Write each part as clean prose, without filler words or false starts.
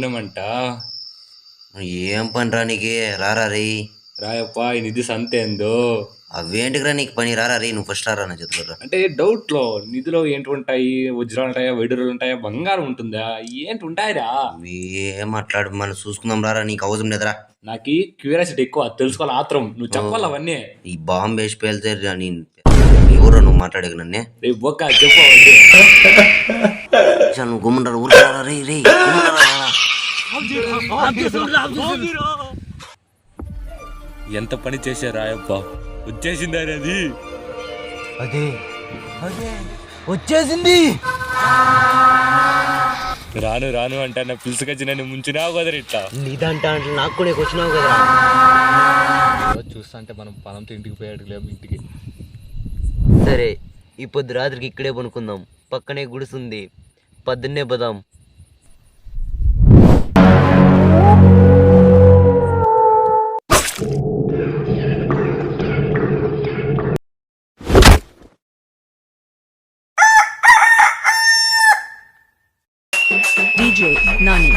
పౌర్ణమంట. ఏం పని రా నీకు? రారా రే. రాయప్ప ఈ నిధి సంతేందో. అవేంటికిరా నీకు పని? రారా రే, నువ్వు ఫస్ట్ రారా నా చేతులు. అంటే డౌట్లో నిధిలో ఏంటి ఉంటాయి? వజ్రాలు ఉంటాయా, వైడూరులు ఉంటాయా, బంగారం ఉంటుందా, ఏంటి ఉంటాయిరా? ఏం మాట్లాడు, మనం చూసుకుందాం రారా. నీకు అవసరం లేదురా. నాకు క్యూరియాసిటీ ఎక్కువ, తెలుసుకోవాలి ఆత్రం. నువ్వు చెప్పాలి అవన్నీ. ఈ బాంబు వేసి పేలితే నేను ఎవరో నువ్వు మాట్లాడేది నన్నే. రేపు బొక్క చెప్పు. నువ్వు గుమ్మంటారు ఊరు రే రే. ఎంత పని చేశారు రాయప్ప, వచ్చేసింది అది. అదే అదే వచ్చేసింది. రాను రాను అంటే నా పిలుసుకొచ్చి నన్ను ముంచినావు కదరా ఇట్లా. నీదంట అంటే నాకు కూడా వచ్చినావు కదా. చూస్తా అంటే మనం పనంతో ఇంటికి పోయాడు లేము ఇంటికి. సరే, ఈ పొద్దు రాత్రికి ఇక్కడే పనుకుందాం. పక్కనే గుడిసుంది, పొద్దున్నే పోదాం. DJ Nani.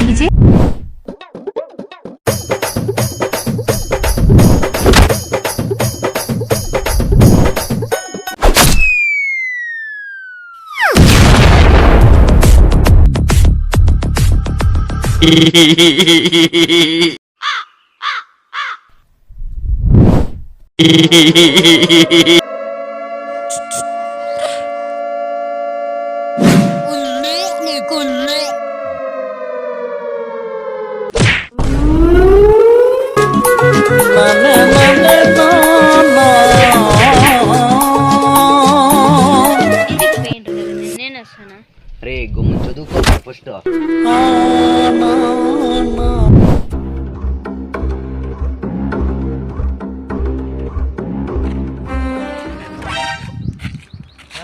DJ రే గుమ్మ చదువుకో ఫస్ట్.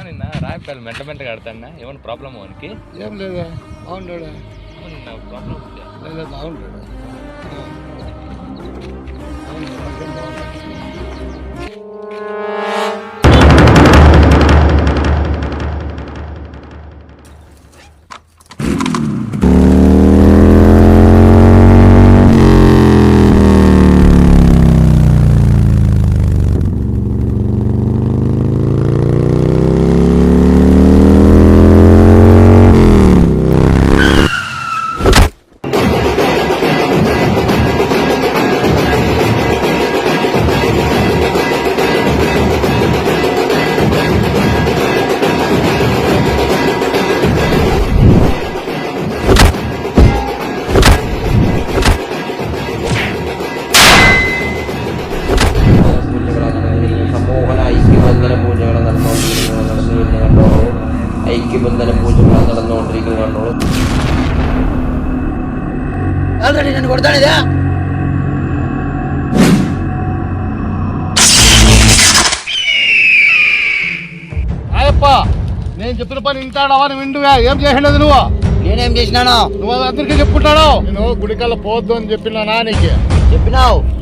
నిన్న రాయపాలు మెంట మెంట కడతానా, ఏమన్నా ప్రాబ్లమ్ వానికి? ఏం లేదా, బాగుంటాడా? ప్రాబ్లం లేదా, బాగుంటాడా? ഐക്യബന്ധന പൂജകൾ നടന്നുകൊണ്ടിരിക്കുന്നത് കണ്ടോളൂ. ആൾറെഡി ഞാൻ കൊടുത്താണിതാ. ఆయప్ప, నేను చెప్పిన పని వింటాడావా? విండువా? ఏం చేసినది నువ్వు? నేనేం చేసినాను? నువ్వు అందరికీ చెప్పుకుంటాడు. నేను గుడికల్లా పోవద్దు అని చెప్పినానా? నీకు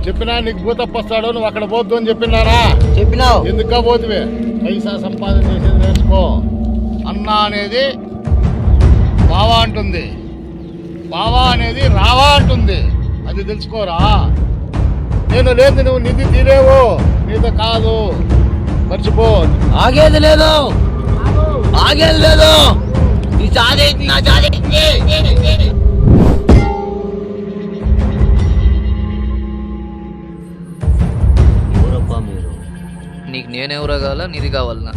చెప్పినా నీకు భూతప్ప వస్తాడు, నువ్వు అక్కడ పోవద్దు అని చెప్పినానా? చెప్పినావు. ఎందుకు పోతువే? పైసా సంపాదన చేసేది నేర్చుకో. అన్న అనేది బావా అంటుంది, బావా అనేది రావా అంటుంది. అది తెలుసుకోరా. నేను లేదు, నువ్వు నిధి తీరేవు, నీతో కాదు, మర్చిపో. ఆగేది లేదు, ఆగేది లేదు. నీకు నేనెవరో కావాలా, నిధి కావాలనా?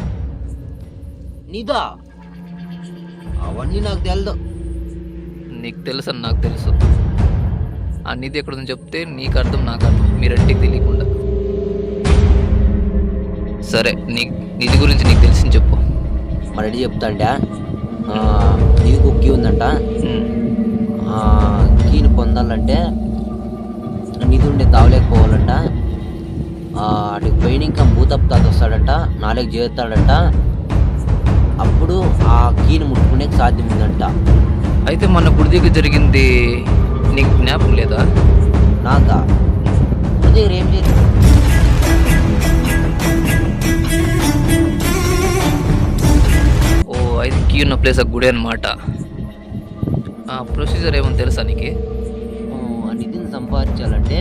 నిదా? అవన్నీ నాకు తెలదు. నీకు తెలుసు అని నాకు తెలుసు. ఆ నిధి ఎక్కడుందని చెప్తే నీకు అర్థం, నాకు అర్థం, మీరంటికి తెలియకుండా. సరే, నిధి గురించి నీకు తెలిసింది చెప్పు. మరి చెప్తా అంటే, నిధి కుక్కి ఉందంట. కీని పొందాలంటే నిధి ఉండే తావలేకపోవాలంట. అటుకు పోయిన ఇంకా భూతప్ తాత వస్తాడంట, 4 చేస్తాడంట. అప్పుడు ఆ కీని ముట్టుకునే సాధ్యం ఉందంట. అయితే మన గుడి దగ్గర జరిగింది నీకు జ్ఞాపకం లేదా? నాకా గుడి దగ్గర ఏం జరిగింది? ఓ అయితే కీ ఉన్న ప్లేస్ ఆ గుడి అనమాట. ఆ ప్రొసీజర్ ఏమో తెలుసా నీకు? ఆ నిధిని సంపాదించాలంటే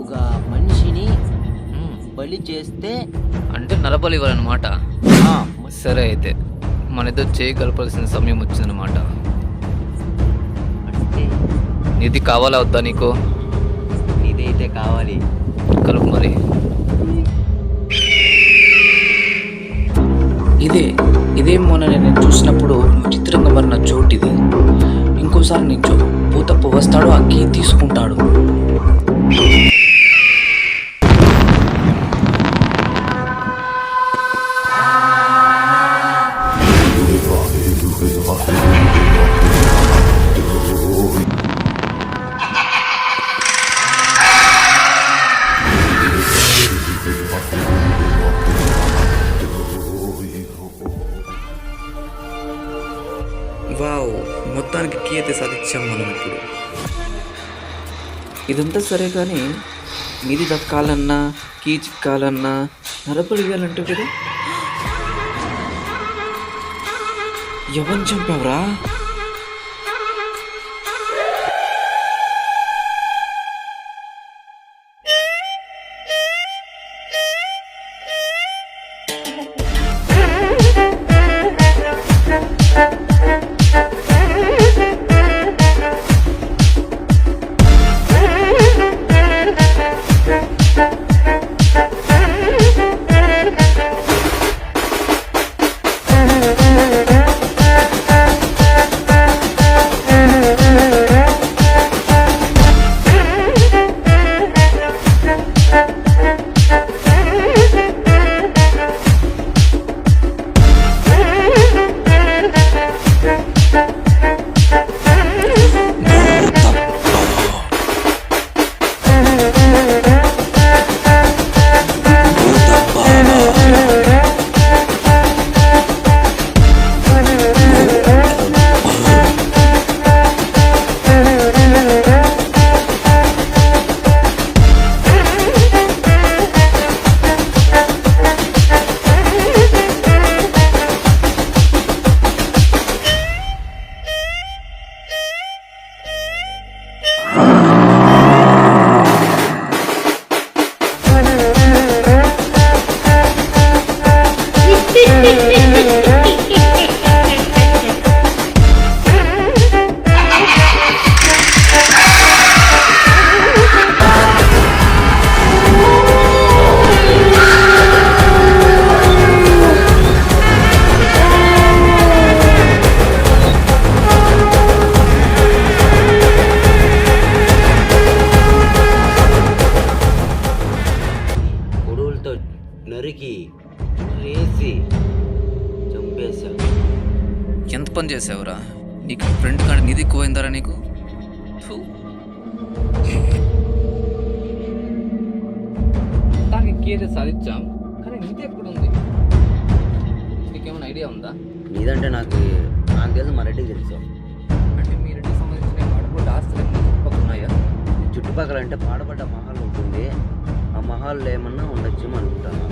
ఒక మనిషిని బలి చేస్తే అంటే నరబలి ఇవ్వాలన్నమాట. సరే అయితే మన ఇద్దరు చేయగలపాల్సిన సమయం వచ్చిందనమాట. అంటే నిధి కావాలా వద్దా నీకు? నిధి అయితే కావాలి. కలుపు మరి. ఇదే మొన్న నేను చూసినప్పుడు విచిత్రంగా మరి నా చోటు ఇది. ఇంకోసారి నేను భూతప్పు వస్తాడు, ఆ కీ తీసుకుంటాడు. వావ్, మొత్తానికి కీ అయితే సాధించాం మనం ఇప్పుడు. ఇదంతా సరే కానీ నిధి దక్కాలన్నా కీ చిక్కాలన్నా నరబలి ఇవ్వాలంటే కదా. ఎవరిని చంపావురా? నరికి రేసి చంపేశా. ఎంత పని చేసావురా? నీకు ఫ్రెండ్ కాడ నిధి ఎక్కువైందారా నీకు? దానికి కీ అయితే సాధించాం, కానీ నిధి ఎక్కడుంది? నీకేమైనా ఐడియా ఉందా? నీదంటే నాకు తెలుసు, మా రెడ్డికి తెలుసు. అంటే మీ రెడ్డికి సంబంధించిన పాడబడ్డ ఆస్తులు చుట్టుపక్కల ఉన్నాయా? చుట్టుపక్కల అంటే పాడబడ్డ మహల్ ఉంటుంది. ఆ మహాల్లో ఏమన్నా ఉండొచ్చు అనుకుంటాను.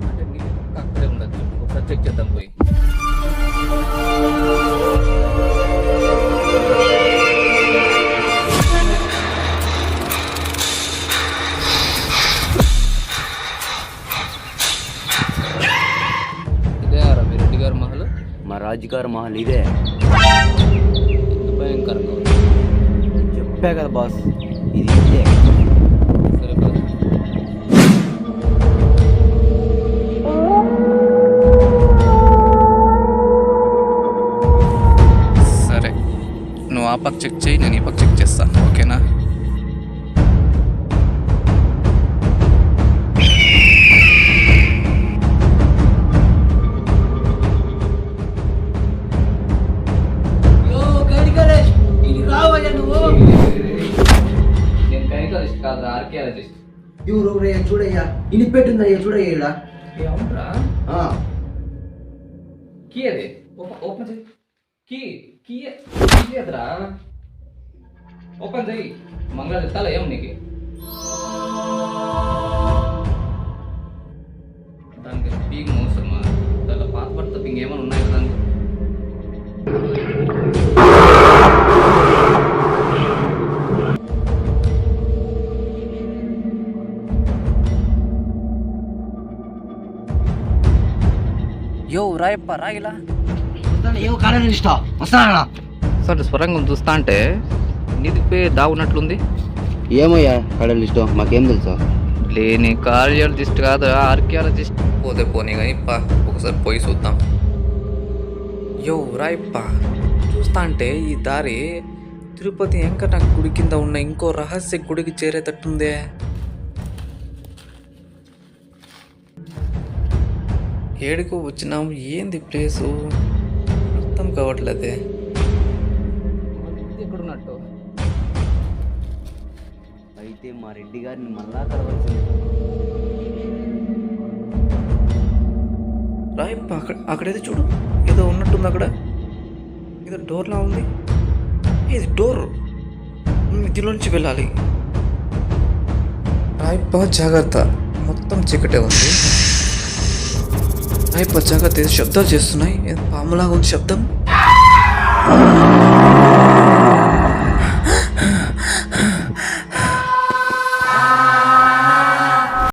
అంటే మీరు అక్కడే ఉండొచ్చు. ఒకసారి చెక్ చేద్దాం పోయి. ఇదే మీ రెడ్డి గారి మహల్? మా రాజుగారి మహల్ ఇదే. ఎంత భయంకరంగా ఉంది. చెప్పా కదా బాస్, ఇది ఇదే. సరే బాస్. సరే, నువ్వు ఆ పక్క చెక్ చేయి, నేను ఈ పక్క చెక్ చేస్తాను. ఓకేనా? కాదు ఆర్కియాలజిస్ట్. ఎవరు చూడయ్యా ఇనిపెట్టుందయ్యా చూడయ్యా ఈడ. ఏమంటారా ఆ, కీ అది ఓపెన్ చేయి. కీ కీ కీ అదరా ఓపెన్ చేయి. మంగళ ఇస్తాలా ఏం నీకు? దానికి స్పీక్ మోసమా దాంట్లో పాస్వర్డ్ తప్ప ఇంకేమైనా ఉన్నాయి కదా దానికి? యో రాయప్ప రాగిలా. ఏమో కాలేజీ ఇష్టం వస్తానా. సార్ స్వరంగం చూస్తా అంటే నీదిపై దాగున్నట్లుంది. ఏమయ్యా కడలు ఇష్టం మాకేం తెలుసా? లేని కార్డియాలజిస్ట్ కాదు ఆర్కియాలజిస్ట్. పోతే పోనీ కానీ ఒకసారి పోయి చూద్దాం. యో రాయప్ప, చూస్తా అంటే ఈ దారి తిరుపతి వెంకట గుడి కింద ఉన్న ఇంకో రహస్య గుడికి చేరేటట్టుందే. ఏడుకు వచ్చినాం, ఏంది ప్లేసు అర్థం కావట్లేదే. ఎక్కడున్నట్టు? అయితే మా రెడ్డి గారిని మళ్ళా కలవాల్సింది. రాయప్ప అక్కడేదో చూడు, ఏదో ఉన్నట్టుంది అక్కడ. ఏదో డోర్లా ఉంది. ఇది డోర్, ఇదిలోంచి వెళ్ళాలి. రాయప్ప జాగ్రత్త, మొత్తం చీకటే ఉంది. రాయప్ప జాగ్రత్త, ఏదో శబ్దాలు చేస్తున్నాయి. ఏదో పాములాగా ఉంది శబ్దం.